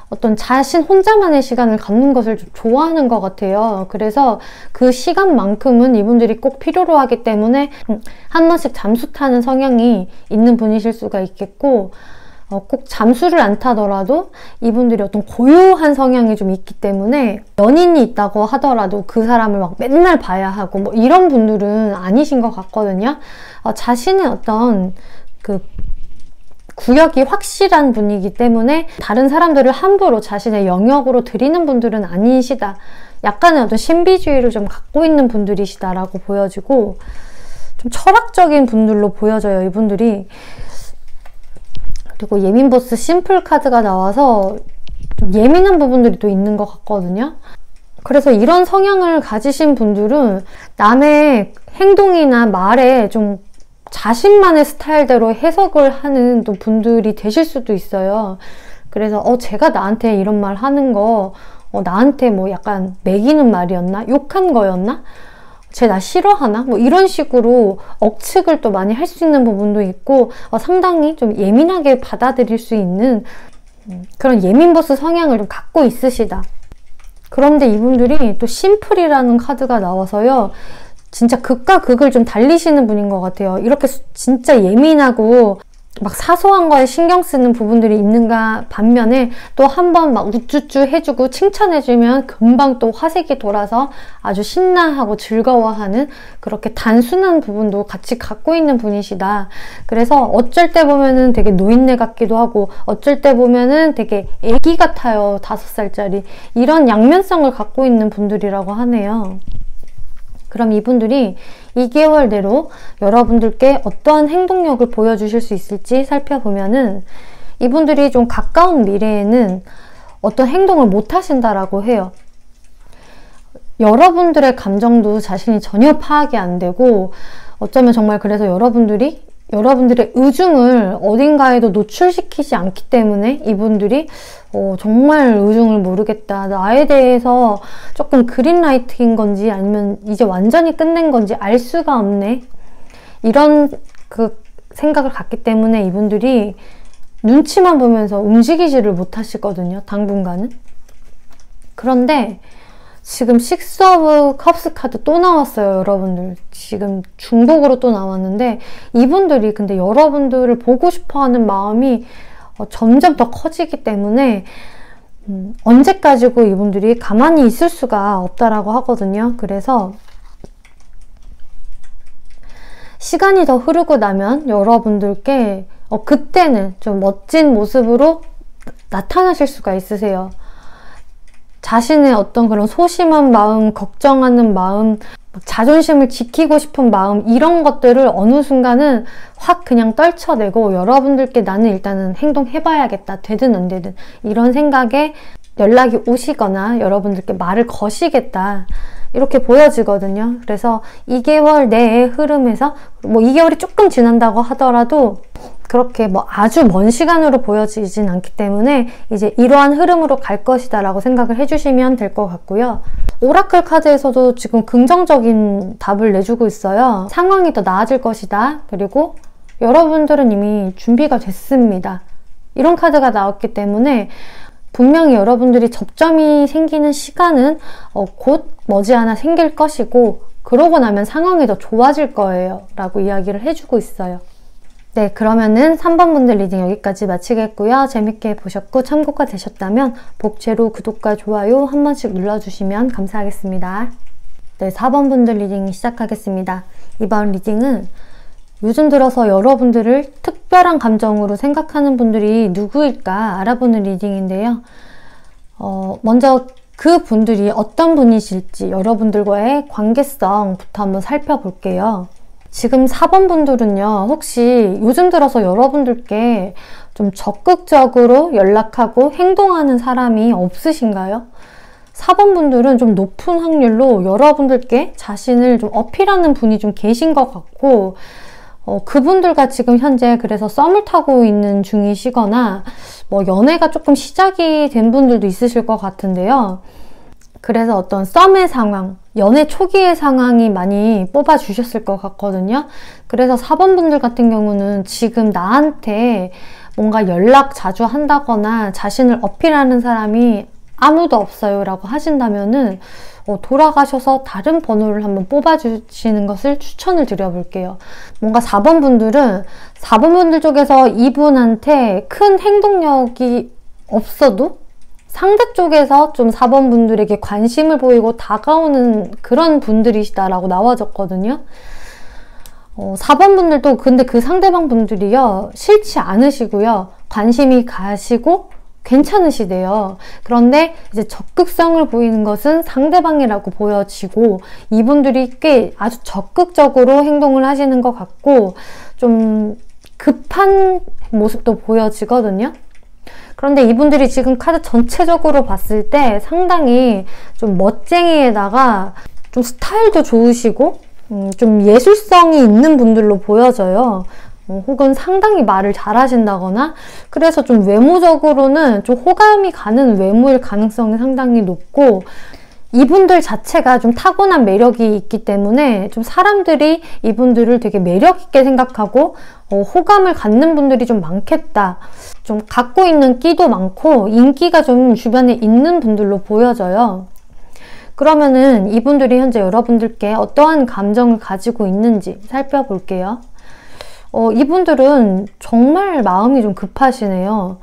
어떤 자신 혼자만의 시간을 갖는 것을 좀 좋아하는 것 같아요. 그래서 그 시간만큼은 이분들이 꼭 필요로 하기 때문에 한 번씩 잠수 타는 성향이 있는 분이실 수가 있겠고, 꼭 잠수를 안 타더라도 이분들이 어떤 고요한 성향이 좀 있기 때문에 연인이 있다고 하더라도 그 사람을 막 맨날 봐야 하고 뭐 이런 분들은 아니신 것 같거든요. 자신의 어떤 그 구역이 확실한 분이기 때문에 다른 사람들을 함부로 자신의 영역으로 들이는 분들은 아니시다. 약간의 어떤 신비주의를 좀 갖고 있는 분들이시다라고 보여지고, 좀 철학적인 분들로 보여져요, 이분들이. 그리고 예민보스 심플 카드가 나와서 좀 예민한 부분들이 또 있는 것 같거든요. 그래서 이런 성향을 가지신 분들은 남의 행동이나 말에 좀 자신만의 스타일대로 해석을 하는 또 분들이 되실 수도 있어요. 그래서 제가 나한테 이런 말 하는 거 나한테 뭐 약간 매기는 말이었나? 욕한 거였나? 쟤 나 싫어하나? 뭐 이런 식으로 억측을 또 많이 할 수 있는 부분도 있고, 상당히 좀 예민하게 받아들일 수 있는 그런 예민보스 성향을 좀 갖고 있으시다. 그런데 이분들이 또 심플이라는 카드가 나와서요, 진짜 극과 극을 좀 달리시는 분인 것 같아요. 이렇게 진짜 예민하고 막 사소한 거에 신경 쓰는 부분들이 있는가 반면에 또 한 번 막 우쭈쭈 해주고 칭찬해주면 금방 또 화색이 돌아서 아주 신나하고 즐거워하는, 그렇게 단순한 부분도 같이 갖고 있는 분이시다. 그래서 어쩔 때 보면은 되게 노인네 같기도 하고 어쩔 때 보면은 되게 애기 같아요. 5살짜리. 이런 양면성을 갖고 있는 분들이라고 하네요. 그럼 이분들이 2개월 내로 여러분들께 어떠한 행동력을 보여주실 수 있을지 살펴보면은, 이분들이 좀 가까운 미래에는 어떤 행동을 못 하신다라고 해요. 여러분들의 감정도 자신이 전혀 파악이 안 되고, 어쩌면 정말 그래서 여러분들의 의중을 어딘가에도 노출시키지 않기 때문에 이분들이 정말 의중을 모르겠다, 나에 대해서 조금 그린라이트인 건지 아니면 이제 완전히 끝낸 건지 알 수가 없네, 이런 그 생각을 갖기 때문에 이분들이 눈치만 보면서 움직이지를 못하시거든요, 당분간은. 그런데 지금 식스 오브 컵스 카드 또 나왔어요, 여러분들. 지금 중복으로 또 나왔는데, 이분들이 근데 여러분들을 보고 싶어하는 마음이 점점 더 커지기 때문에 언제까지고 이분들이 가만히 있을 수가 없다라고 하거든요. 그래서 시간이 더 흐르고 나면 여러분들께 그때는 좀 멋진 모습으로 나타나실 수가 있으세요. 자신의 어떤 그런 소심한 마음, 걱정하는 마음, 자존심을 지키고 싶은 마음, 이런 것들을 어느 순간은 확 그냥 떨쳐내고 여러분들께 나는 일단은 행동해봐야겠다. 되든 안 되든. 이런 생각에 연락이 오시거나 여러분들께 말을 거시겠다. 이렇게 보여지거든요. 그래서 2개월 내의 흐름에서 2개월이 조금 지난다고 하더라도 그렇게 아주 먼 시간으로 보여지진 않기 때문에 이제 이러한 흐름으로 갈 것이다 라고 생각을 해주시면 될 것 같고요. 오라클 카드에서도 지금 긍정적인 답을 내주고 있어요. 상황이 더 나아질 것이다. 그리고 여러분들은 이미 준비가 됐습니다. 이런 카드가 나왔기 때문에 분명히 여러분들이 접점이 생기는 시간은 곧 머지않아 생길 것이고, 그러고 나면 상황이 더 좋아질 거예요 라고 이야기를 해주고 있어요. 네, 그러면은 3번 분들 리딩 여기까지 마치겠고요. 재밌게 보셨고 참고가 되셨다면 복채로 구독과 좋아요 한 번씩 눌러주시면 감사하겠습니다. 네, 4번 분들 리딩 시작하겠습니다. 이번 리딩은 요즘 들어서 여러분들을 특별한 감정으로 생각하는 분들이 누구일까 알아보는 리딩인데요. 먼저 그 분들이 어떤 분이실지 여러분들과의 관계성부터 한번 살펴볼게요. 지금 4번 분들은요, 혹시 요즘 들어서 여러분들께 좀 적극적으로 연락하고 행동하는 사람이 없으신가요? 4번 분들은 좀 높은 확률로 여러분들께 자신을 좀 어필하는 분이 좀 계신 것 같고, 그분들과 지금 현재 그래서 썸을 타고 있는 중이시거나 연애가 조금 시작이 된 분들도 있으실 것 같은데요. 그래서 어떤 썸의 상황, 연애 초기의 상황이 많이 뽑아주셨을 것 같거든요. 그래서 4번 분들 같은 경우는 지금 나한테 뭔가 연락 자주 한다거나 자신을 어필하는 사람이 아무도 없어요 라고 하신다면은 돌아가셔서 다른 번호를 한번 뽑아주시는 것을 추천을 드려볼게요. 뭔가 4번 분들은 4번 분들 쪽에서 이분한테 큰 행동력이 없어도 상대 쪽에서 좀 4번 분들에게 관심을 보이고 다가오는 그런 분들이시다라고 나와졌거든요. 4번 분들도 근데 그 상대방 분들이요, 싫지 않으시고요, 관심이 가시고 괜찮으시대요. 그런데 이제 적극성을 보이는 것은 상대방이라고 보여지고, 이분들이 꽤 아주 적극적으로 행동을 하시는 것 같고 좀 급한 모습도 보여지거든요. 그런데 이분들이 지금 카드 전체적으로 봤을 때 상당히 좀 멋쟁이에다가 좀 스타일도 좋으시고 좀 예술성이 있는 분들로 보여져요. 혹은 상당히 말을 잘하신다거나, 그래서 좀 외모적으로는 좀 호감이 가는 외모일 가능성이 상당히 높고, 이분들 자체가 좀 타고난 매력이 있기 때문에 좀 사람들이 이분들을 되게 매력 있게 생각하고 호감을 갖는 분들이 좀 많겠다. 좀 갖고 있는 끼도 많고 인기가 좀 주변에 있는 분들로 보여져요. 그러면은 이분들이 현재 여러분들께 어떠한 감정을 가지고 있는지 살펴볼게요. 이분들은 정말 마음이 좀 급하시네요.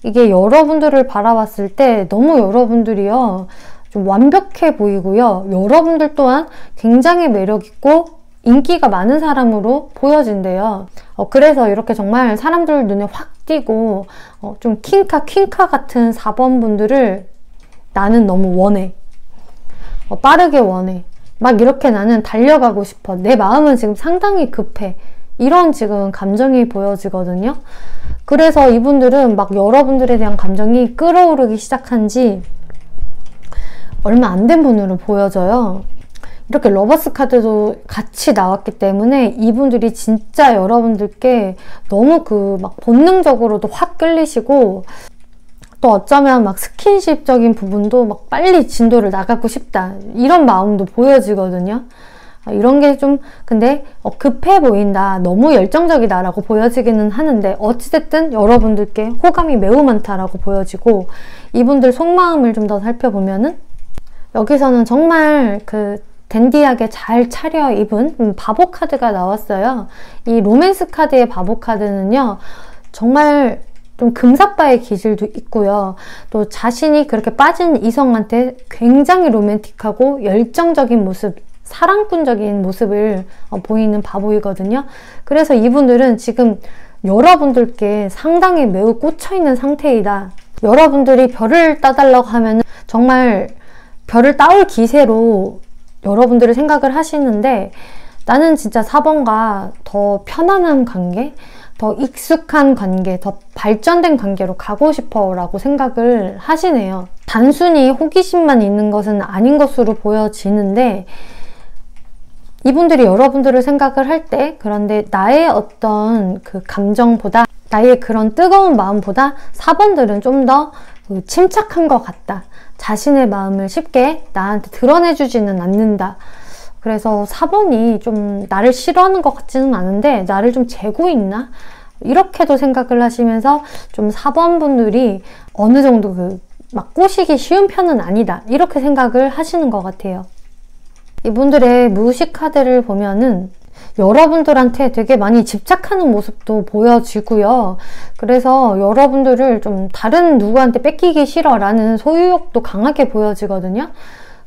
이게 여러분들을 바라봤을 때 너무 여러분들이요, 좀 완벽해 보이고요, 여러분들 또한 굉장히 매력있고 인기가 많은 사람으로 보여진대요. 그래서 이렇게 정말 사람들 눈에 확 띄고 좀 퀸카 같은 4번 분들을 나는 너무 원해. 빠르게 원해. 막 이렇게 나는 달려가고 싶어. 내 마음은 지금 상당히 급해. 이런 지금 감정이 보여지거든요. 그래서 이분들은 막 여러분들에 대한 감정이 끌어오르기 시작한 지 얼마 안 된 분으로 보여져요. 이렇게 러버스 카드도 같이 나왔기 때문에 이분들이 진짜 여러분들께 너무 막 본능적으로도 확 끌리시고, 또 어쩌면 막 스킨십적인 부분도 막 빨리 진도를 나가고 싶다, 이런 마음도 보여지거든요. 이런 게 좀 근데 급해 보인다, 너무 열정적이다 라고 보여지기는 하는데, 어찌됐든 여러분들께 호감이 매우 많다라고 보여지고, 이분들 속마음을 좀 더 살펴보면은 여기서는 정말 댄디하게 잘 차려입은 바보 카드가 나왔어요. 이 로맨스 카드의 바보 카드는요, 정말 좀 금사빠의 기질도 있고요, 또 자신이 그렇게 빠진 이성한테 굉장히 로맨틱하고 열정적인 모습, 사랑꾼적인 모습을 보이는 바보이거든요. 그래서 이분들은 지금 여러분들께 상당히 매우 꽂혀있는 상태이다. 여러분들이 별을 따달라고 하면 정말 별을 따올 기세로 여러분들을 생각을 하시는데, 나는 진짜 4번과 더 편안한 관계, 더 익숙한 관계, 더 발전된 관계로 가고 싶어 라고 생각을 하시네요. 단순히 호기심만 있는 것은 아닌 것으로 보여지는데, 이분들이 여러분들을 생각을 할 때, 그런데 나의 어떤 그 감정보다, 나의 그런 뜨거운 마음보다 4번들은 좀 더 침착한 것 같다. 자신의 마음을 쉽게 나한테 드러내주지는 않는다. 그래서 4번이 좀 나를 싫어하는 것 같지는 않은데 나를 좀 재고 있나? 이렇게도 생각을 하시면서 좀 4번 분들이 어느 정도 막 꼬시기 쉬운 편은 아니다. 이렇게 생각을 하시는 것 같아요. 이분들의 무의식 카드를 보면은 여러분들한테 되게 많이 집착하는 모습도 보여지고요. 그래서 여러분들을 좀 다른 누구한테 뺏기기 싫어라는 소유욕도 강하게 보여지거든요.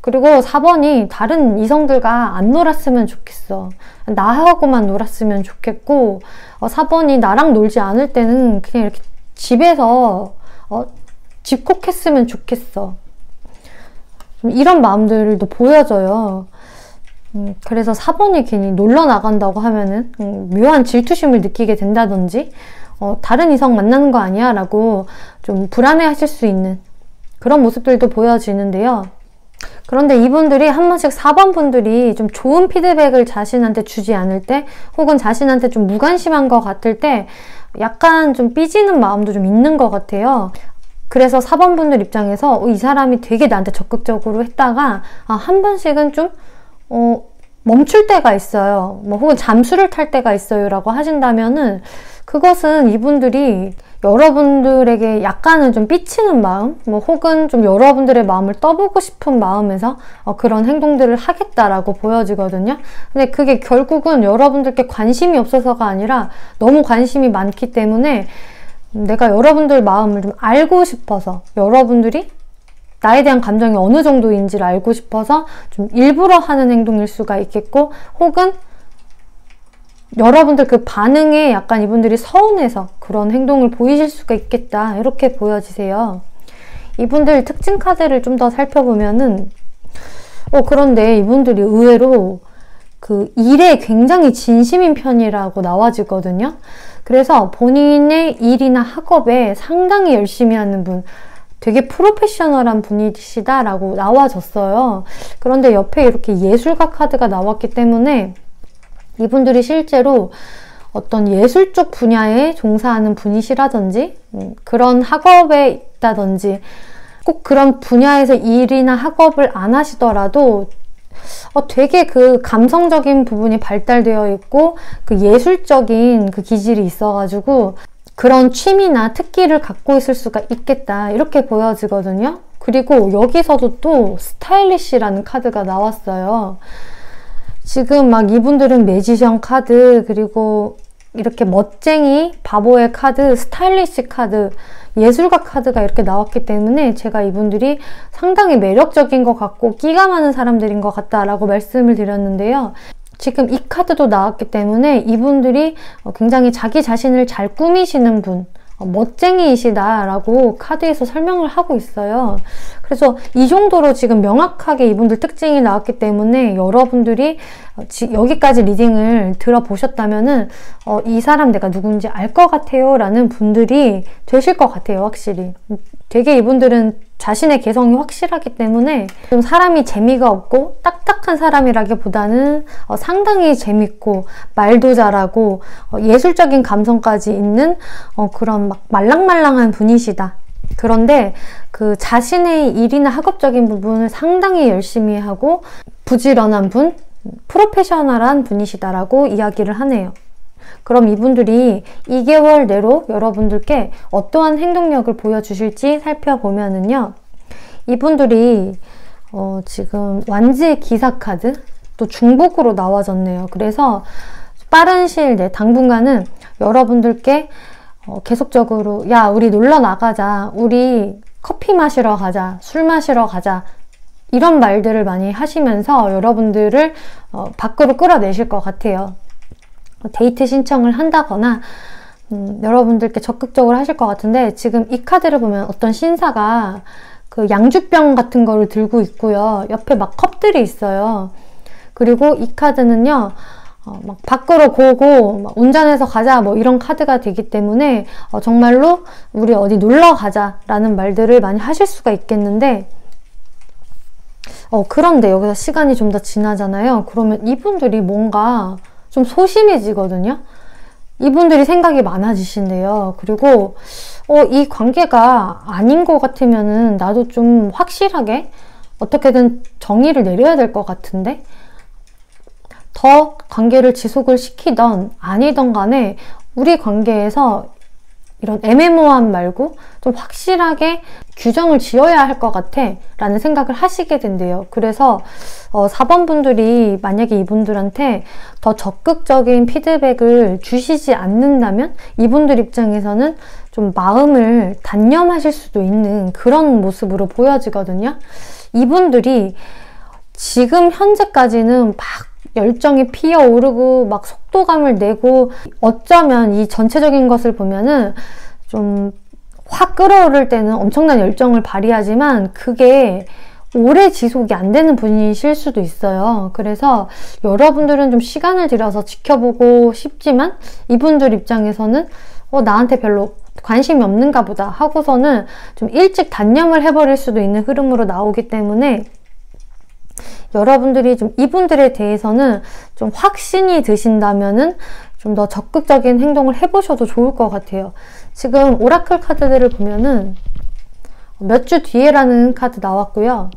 그리고 4번이 다른 이성들과 안 놀았으면 좋겠어. 나하고만 놀았으면 좋겠고, 4번이 나랑 놀지 않을 때는 그냥 이렇게 집에서 집콕했으면 좋겠어. 좀 이런 마음들도 보여져요. 그래서 4번이 괜히 놀러 나간다고 하면은 묘한 질투심을 느끼게 된다든지, 다른 이성 만나는 거 아니야? 라고 좀 불안해 하실 수 있는 그런 모습들도 보여지는데요. 그런데 이분들이 한 번씩 4번 분들이 좀 좋은 피드백을 자신한테 주지 않을 때, 혹은 자신한테 좀 무관심한 것 같을 때 약간 좀 삐지는 마음도 좀 있는 것 같아요. 그래서 4번 분들 입장에서 이 사람이 되게 나한테 적극적으로 했다가 한 번씩은 좀 멈출 때가 있어요. 혹은 잠수를 탈 때가 있어요 라고 하신다면은, 그것은 이분들이 여러분들에게 약간은 좀 삐치는 마음, 혹은 좀 여러분들의 마음을 떠보고 싶은 마음에서 그런 행동들을 하겠다라고 보여지거든요. 근데 그게 결국은 여러분들께 관심이 없어서가 아니라 너무 관심이 많기 때문에 내가 여러분들 마음을 좀 알고 싶어서, 여러분들이 나에 대한 감정이 어느 정도인지를 알고 싶어서 좀 일부러 하는 행동일 수가 있겠고, 혹은 여러분들 그 반응에 약간 이분들이 서운해서 그런 행동을 보이실 수가 있겠다. 이렇게 보여지세요. 이분들 특징 카드를 좀 더 살펴보면은, 그런데 이분들이 의외로 그 일에 굉장히 진심인 편이라고 나와지거든요. 그래서 본인의 일이나 학업에 상당히 열심히 하는 분, 되게 프로페셔널한 분이시다라고 나와졌어요. 그런데 옆에 이렇게 예술가 카드가 나왔기 때문에 이분들이 실제로 어떤 예술 쪽 분야에 종사하는 분이시라든지, 그런 학업에 있다든지, 꼭 그런 분야에서 일이나 학업을 안 하시더라도 되게 그 감성적인 부분이 발달되어 있고 그 예술적인 그 기질이 있어가지고 그런 취미나 특기를 갖고 있을 수가 있겠다, 이렇게 보여지거든요. 그리고 여기서도 또 스타일리시라는 카드가 나왔어요. 지금 막 이분들은 매지션 카드, 그리고 이렇게 멋쟁이, 바보의 카드, 스타일리시 카드, 예술가 카드가 이렇게 나왔기 때문에 제가 이분들이 상당히 매력적인 것 같고 끼가 많은 사람들인 것 같다라고 말씀을 드렸는데요. 지금 이 카드도 나왔기 때문에 이분들이 굉장히 자기 자신을 잘 꾸미시는 분, 멋쟁이이시다라고 카드에서 설명을 하고 있어요. 그래서 이 정도로 지금 명확하게 이분들 특징이 나왔기 때문에 여러분들이 여기까지 리딩을 들어보셨다면은 이 사람 내가 누군지 알 것 같아요 라는 분들이 되실 것 같아요. 확실히 되게 이분들은 자신의 개성이 확실하기 때문에 좀 사람이 재미가 없고 딱딱한 사람이라기보다는 상당히 재밌고 말도 잘하고 예술적인 감성까지 있는 그런 막 말랑말랑한 분이시다. 그런데 그 자신의 일이나 학업적인 부분을 상당히 열심히 하고 부지런한 분, 프로페셔널한 분이시다라고 이야기를 하네요. 그럼 이분들이 2개월 내로 여러분들께 어떠한 행동력을 보여주실지 살펴보면은요. 이분들이 지금 완지의 기사 카드, 또 중복으로 나와졌네요. 그래서 빠른 시일 내 당분간은 여러분들께 계속적으로 야, 우리 놀러 나가자, 우리 커피 마시러 가자, 술 마시러 가자, 이런 말들을 많이 하시면서 여러분들을 밖으로 끌어내실 것 같아요. 데이트 신청을 한다거나 여러분들께 적극적으로 하실 것 같은데, 지금 이 카드를 보면 어떤 신사가 그 양주병 같은 거를 들고 있고요. 옆에 막 컵들이 있어요. 그리고 이 카드는요, 막 밖으로 고고, 막 운전해서 가자, 뭐 이런 카드가 되기 때문에 정말로 우리 어디 놀러 가자라는 말들을 많이 하실 수가 있겠는데, 그런데 여기서 시간이 좀 더 지나잖아요. 그러면 이분들이 뭔가 좀 소심해지거든요. 이분들이 생각이 많아지신대요. 그리고 이 관계가 아닌 것 같으면은 나도 좀 확실하게 어떻게든 정의를 내려야 될 것 같은데, 더 관계를 지속을 시키던 아니던 간에 우리 관계에서 이런 애매모호함 말고 좀 확실하게 규정을 지어야 할 것 같아 라는 생각을 하시게 된대요. 그래서 4번 분들이 만약에 이분들한테 더 적극적인 피드백을 주시지 않는다면 이분들 입장에서는 좀 마음을 단념하실 수도 있는 그런 모습으로 보여지거든요. 이분들이 지금 현재까지는 막 열정이 피어오르고 막 속도감을 내고, 어쩌면 이 전체적인 것을 보면은 좀 확 끌어오를 때는 엄청난 열정을 발휘하지만 그게 오래 지속이 안 되는 분이실 수도 있어요. 그래서 여러분들은 좀 시간을 들여서 지켜보고 싶지만 이분들 입장에서는 나한테 별로 관심이 없는가 보다 하고서는 좀 일찍 단념을 해버릴 수도 있는 흐름으로 나오기 때문에, 여러분들이 좀 이분들에 대해서는 좀 확신이 드신다면은 좀 더 적극적인 행동을 해보셔도 좋을 것 같아요. 지금 오라클 카드들을 보면은 몇 주 뒤에라는 카드 나왔고요.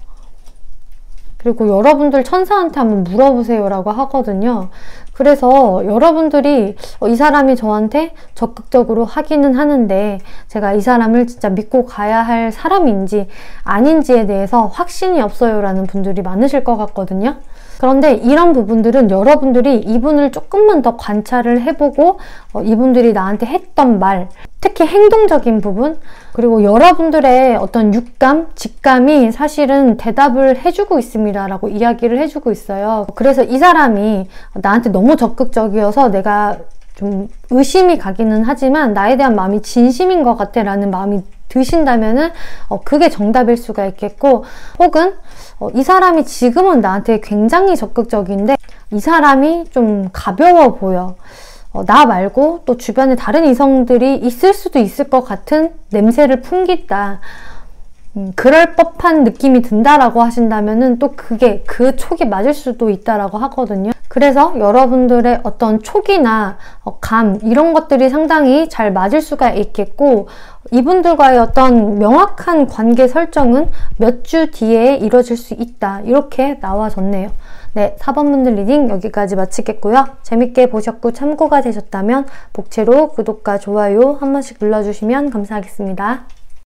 그리고 여러분들 천사한테 한번 물어보세요 라고 하거든요. 그래서 여러분들이 이 사람이 저한테 적극적으로 하기는 하는데 제가 이 사람을 진짜 믿고 가야 할 사람인지 아닌지에 대해서 확신이 없어요 라는 분들이 많으실 것 같거든요. 그런데 이런 부분들은 여러분들이 이분을 조금만 더 관찰을 해보고 이분들이 나한테 했던 말, 특히 행동적인 부분, 그리고 여러분들의 어떤 육감, 직감이 사실은 대답을 해주고 있습니다 라고 이야기를 해주고 있어요. 그래서 이 사람이 나한테 너무 적극적이어서 내가 좀 의심이 가기는 하지만 나에 대한 마음이 진심인 것 같아 라는 마음이 드신다면은 그게 정답일 수가 있겠고, 혹은 이 사람이 지금은 나한테 굉장히 적극적인데 이 사람이 좀 가벼워 보여, 나 말고 또 주변에 다른 이성들이 있을 수도 있을 것 같은 냄새를 풍긴다, 그럴 법한 느낌이 든다라고 하신다면은 또 그게 그 촉이 맞을 수도 있다라고 하거든요. 그래서 여러분들의 어떤 촉이나 감, 이런 것들이 상당히 잘 맞을 수가 있겠고, 이분들과의 어떤 명확한 관계 설정은 몇 주 뒤에 이루어질 수 있다, 이렇게 나와졌네요. 네, 4번 분들 리딩 여기까지 마치겠고요. 재밌게 보셨고 참고가 되셨다면 복채로 구독과 좋아요 한 번씩 눌러주시면 감사하겠습니다.